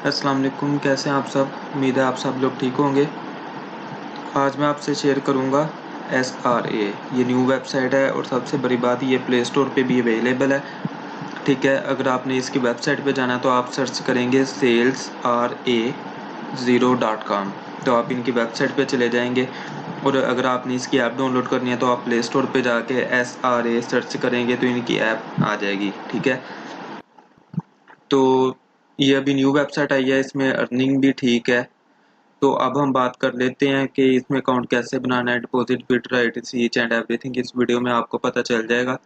अस्सलाम वालेकुम, कैसे हैं आप सब? उम्मीद है आप सब लोग ठीक होंगे। आज मैं आपसे शेयर करूंगा SRA। ये न्यू वेबसाइट है और सबसे बड़ी बात ये प्ले स्टोर पे भी अवेलेबल है। ठीक है, अगर आपने इसकी वेबसाइट पे जाना है तो आप सर्च करेंगे salesra0.com, तो आप इनकी वेबसाइट पे चले जाएंगे। और अगर आपने इसकी ऐप डाउनलोड करनी है तो आप प्ले स्टोर पे जाके SRA सर्च करेंगे तो इनकी ऐप आ जाएगी। ठीक है, तो ये अभी न्यू वेबसाइट आई है, इसमें अर्निंग भी ठीक है। तो अब हम बात कर लेते हैं कि इसमें अकाउंट कैसे बनाना है, deposit withdraw etc each and everything इस वीडियो में आपको पता चल जाएगा।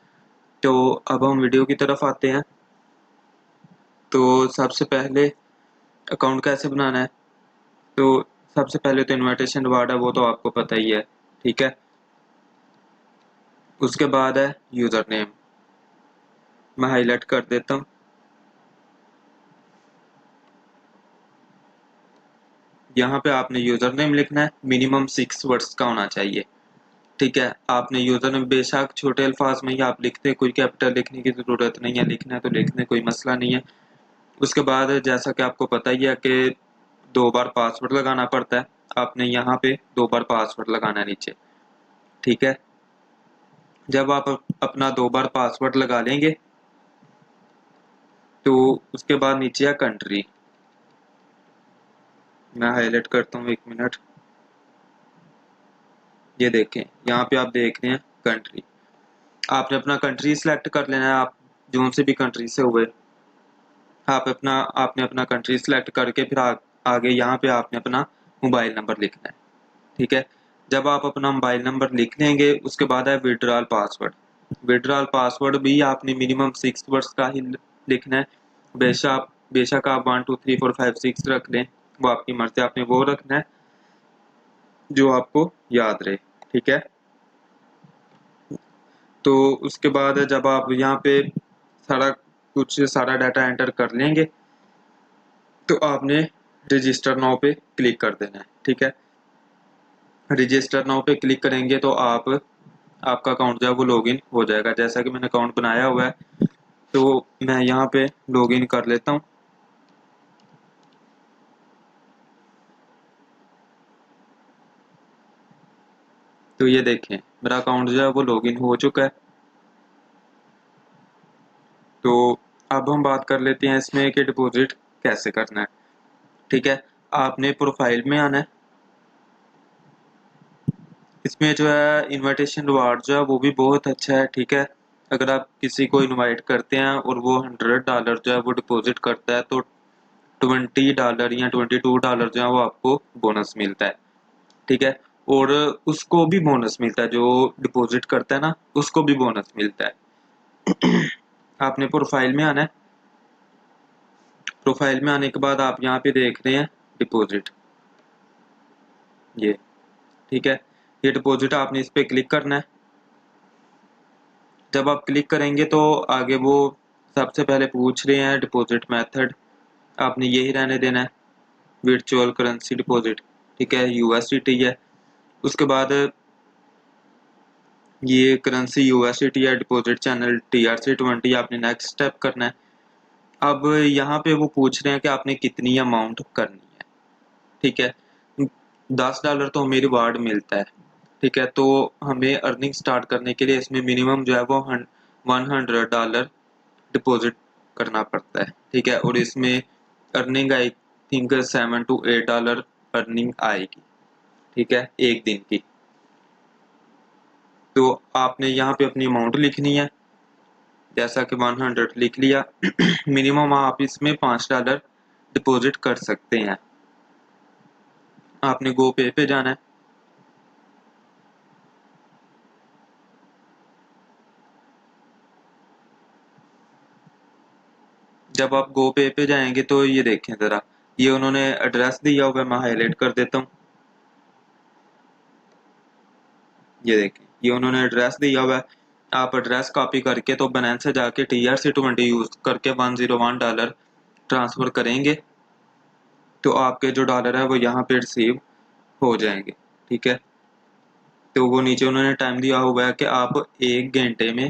तो अब हम वीडियो की तरफ आते हैं। तो सबसे पहले अकाउंट कैसे बनाना है, तो सबसे पहले तो इनविटेशन रिवार्ड है, वो तो आपको पता ही है। ठीक है, उसके बाद है यूज़र नेम, मैं हाईलाइट कर देता हूँ। यहाँ पे आपने यूज़र नेम लिखना है, मिनिमम 6 वर्ड्स का होना चाहिए। ठीक है, आपने यूज़र नेम बेशक छोटे अल्फाज में ही आप लिखते, कोई कैपिटल लिखने की ज़रूरत नहीं है, लिखना है तो लिखने, कोई मसला नहीं है। उसके बाद जैसा कि आपको पता ही है कि 2 बार पासवर्ड लगाना पड़ता है, आपने यहाँ पे 2 बार पासवर्ड लगाना है नीचे। ठीक है, जब आप अपना 2 बार पासवर्ड लगा लेंगे तो उसके बाद नीचे है कंट्री, मैं हाईलाइट करता हूँ 1 मिनट। ये देखें, यहाँ पे आप देख रहे हैं कंट्री, आपने अपना कंट्री सिलेक्ट कर लेना है। आप जो से भी कंट्री से हुए आपने अपना कंट्री सिलेक्ट करके फिर आगे यहाँ पे आपने अपना मोबाइल नंबर लिखना है। ठीक है, जब आप अपना मोबाइल नंबर लिख लेंगे उसके बाद है विड्रॉल पासवर्ड। विड्रॉल पासवर्ड भी आपने मिनिमम 6 वर्ड्स का ही लिखना है। बेशक आप 1 2 3 4 5 6 रख लें, वो आपकी मर्जी, आपने वो रखना है जो आपको याद रहे। ठीक है, तो उसके बाद जब आप यहाँ पे सारा डाटा एंटर कर लेंगे तो आपने रजिस्टर नाउ पे क्लिक कर देना है। ठीक है, रजिस्टर नाउ पे क्लिक करेंगे तो आपका अकाउंट जो है वो लॉगिन हो जाएगा। जैसा कि मैंने अकाउंट बनाया हुआ है तो मैं यहाँ पे लॉगिन कर लेता हूँ। तो ये देखें, मेरा अकाउंट जो है वो लॉगिन हो चुका है। तो अब हम बात कर लेते हैं इसमें कि डिपॉजिट कैसे करना है। ठीक है, आपने प्रोफाइल में आना है। इसमें जो है इनविटेशन रिवार्ड जो है वो भी बहुत अच्छा है। ठीक है, अगर आप किसी को इनवाइट करते हैं और वो $100 जो है वो डिपॉजिट करता है तो $20 या $22 जो है वो आपको बोनस मिलता है। ठीक है, और उसको भी बोनस मिलता है, जो डिपॉजिट करता है ना उसको भी बोनस मिलता है। आपने प्रोफाइल में आना है। प्रोफाइल में आने के बाद आप यहाँ पे देख रहे हैं डिपॉजिट, ये ठीक है, ये डिपॉजिट आपने इस पे क्लिक करना है। जब आप क्लिक करेंगे तो आगे वो सबसे पहले पूछ रहे हैं डिपॉजिट मेथड, आपने यही रहने देना है, वर्चुअल करेंसी डिपॉजिट। ठीक है, USDT है। उसके बाद ये करेंसी USDT है, डिपॉजिट चैनल TRC20, आपने नेक्स्ट स्टेप करना है। अब यहाँ पे वो पूछ रहे हैं कि आपने कितनी अमाउंट करनी है। ठीक है, $10 तो हमें रिवार्ड मिलता है। ठीक है, तो हमें अर्निंग स्टार्ट करने के लिए इसमें मिनिमम जो है वो $100 डिपॉजिट करना पड़ता है। ठीक है, और इसमें earning I think $7 to $8 earning आएगी। ठीक है, एक दिन की। तो आपने यहाँ पे अपनी अमाउंट लिखनी है, जैसा कि 100 लिख लिया। मिनिमम आप इसमें $5 डिपॉजिट कर सकते हैं। आपने गो पे जाना है। जब आप गो पे जाएंगे तो ये देखें ज़रा, ये उन्होंने एड्रेस दिया हुआ है, मैं हाईलाइट कर देता हूँ। ये देखें, ये उन्होंने एड्रेस दिया हुआ है। आप एड्रेस कॉपी करके तो बनाना से जाके TRC20 यूज़ करके $101 ट्रांसफ़र करेंगे तो आपके जो डॉलर है वो यहाँ पे रिसीव हो जाएंगे। ठीक है, तो वो नीचे उन्होंने टाइम दिया हुआ है कि आप 1 घंटे में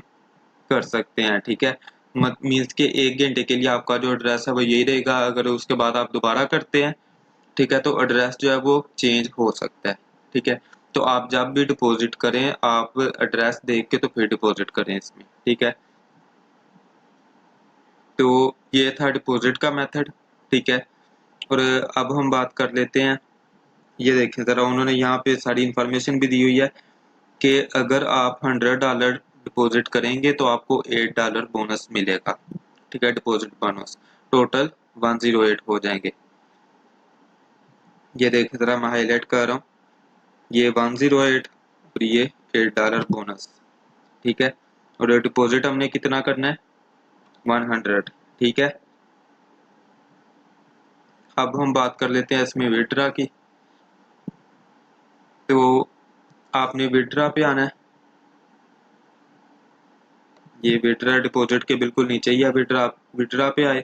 कर सकते हैं। ठीक है, मीन्स के 1 घंटे के लिए आपका जो एड्रेस है वो यही रहेगा। अगर उसके बाद आप दोबारा करते हैं, ठीक है, तो एड्रेस जो है वो चेंज हो सकता है। ठीक है, तो आप जब भी डिपॉजिट करें आप एड्रेस देख के तो फिर डिपॉजिट करें इसमें। ठीक है, तो ये था डिपॉजिट का मेथड। ठीक है, और अब हम बात कर लेते हैं, ये देखें ज़रा, उन्होंने यहाँ पे सारी इंफॉर्मेशन भी दी हुई है कि अगर आप $100 डिपॉजिट करेंगे तो आपको $8 बोनस मिलेगा। ठीक है, डिपॉजिट बोनस टोटल 108 हो जाएंगे। ये देखें ज़रा, मैं हाईलाइट कर रहा हूँ, ये 108 और ये $8 बोनस। ठीक है, और डिपॉजिट हमने कितना करना है, 100। ठीक है, अब हम बात कर लेते हैं इसमें विड्रा की। तो आपने विड्रा पे आना है, ये विड्रा डिपॉजिट के बिल्कुल नीचे ही है, विड्रा, विड्रा पे आए।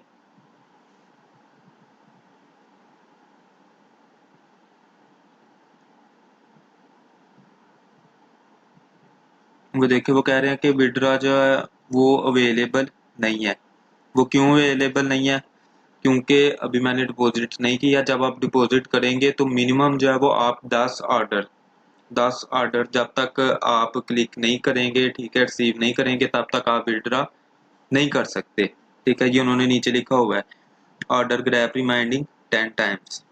वो देखिए, वो कह रहे हैं कि विड्रा जो है वो अवेलेबल नहीं है। वो क्यों अवेलेबल नहीं है, क्योंकि अभी मैंने डिपॉजिट नहीं किया। जब आप डिपॉजिट करेंगे तो मिनिमम जो है वो आप 10 ऑर्डर जब तक आप क्लिक नहीं करेंगे, ठीक है, रिसीव नहीं करेंगे, तब तक आप विड्रा नहीं कर सकते। ठीक है, ये उन्होंने नीचे लिखा हुआ है, order grab reminding 10 times.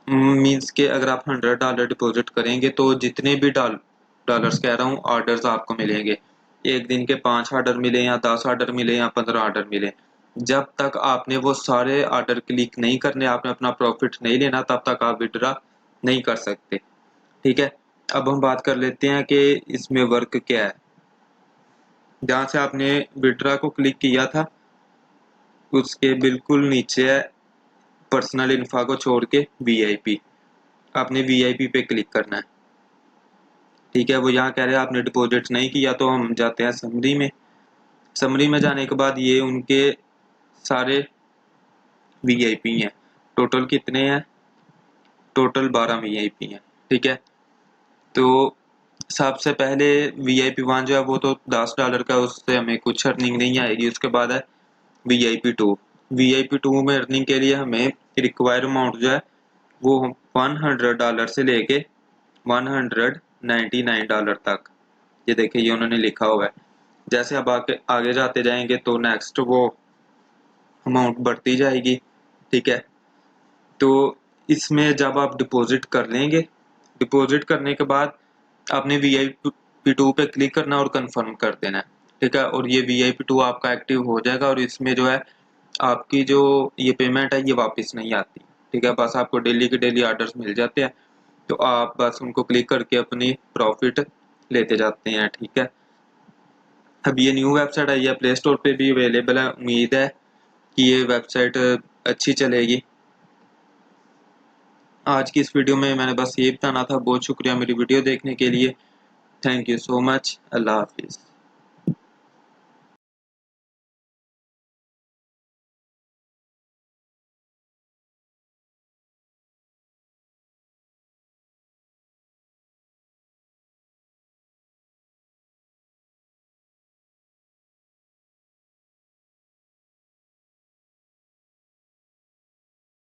Means के अगर आप $100 डिपॉजिट करेंगे तो जितने भी डॉलर्स कह रहा हूँ ऑर्डर्स आपको मिलेंगे। एक दिन के 5 ऑर्डर मिले या 10 ऑर्डर मिले या 15 ऑर्डर मिले, जब तक आपने वो सारे ऑर्डर क्लिक नहीं करने, आपने अपना प्रॉफिट नहीं लेना, तब तक आप विड्रा नहीं कर सकते। ठीक है, अब हम बात कर लेते हैं कि इसमें वर्क क्या है। जहाँ से आपने विड्रा को क्लिक किया था उसके बिल्कुल नीचे है पर्सनल इन्फो को छोड़ के वीआईपी। आपने वीआईपी पे क्लिक करना है। ठीक है, वो यहाँ कह रहे हैं आपने डिपॉजिट नहीं किया, तो हम जाते हैं समरी में। समरी में जाने के बाद ये उनके सारे वीआईपी हैं। टोटल कितने हैं, टोटल 12 वीआईपी हैं। ठीक है, तो सबसे पहले VIP 1 जो है वो तो $10 का, उससे हमें कुछ अर्निंग नहीं आएगी। उसके बाद है VIP 2। VIP 2 में अर्निंग के लिए हमें रिक्वायर अमाउंट जो है वो $100 से लेके $199 तक, ये देखिए ये उन्होंने लिखा हुआ है। जैसे अब आगे जाते जाएंगे तो नेक्स्ट वो अमाउंट बढ़ती जाएगी। ठीक है, तो इसमें जब आप डिपॉजिट कर लेंगे, डिपॉजिट करने के बाद आपने VIP 2 पे क्लिक करना और कंफर्म कर देना है। ठीक है, और ये VIP 2 आपका एक्टिव हो जाएगा और इसमें जो है आपकी जो ये पेमेंट है ये वापस नहीं आती। ठीक है, बस आपको डेली के डेली ऑर्डर्स मिल जाते हैं, तो आप बस उनको क्लिक करके अपनी प्रॉफिट लेते जाते हैं। ठीक है, अब ये न्यू वेबसाइट आई है, प्ले स्टोर पे भी अवेलेबल है। उम्मीद है कि ये वेबसाइट अच्छी चलेगी। आज की इस वीडियो में मैंने बस ये बताना था। बहुत शुक्रिया मेरी वीडियो देखने के लिए। Thank you so much. अल्लाह हाफिज़।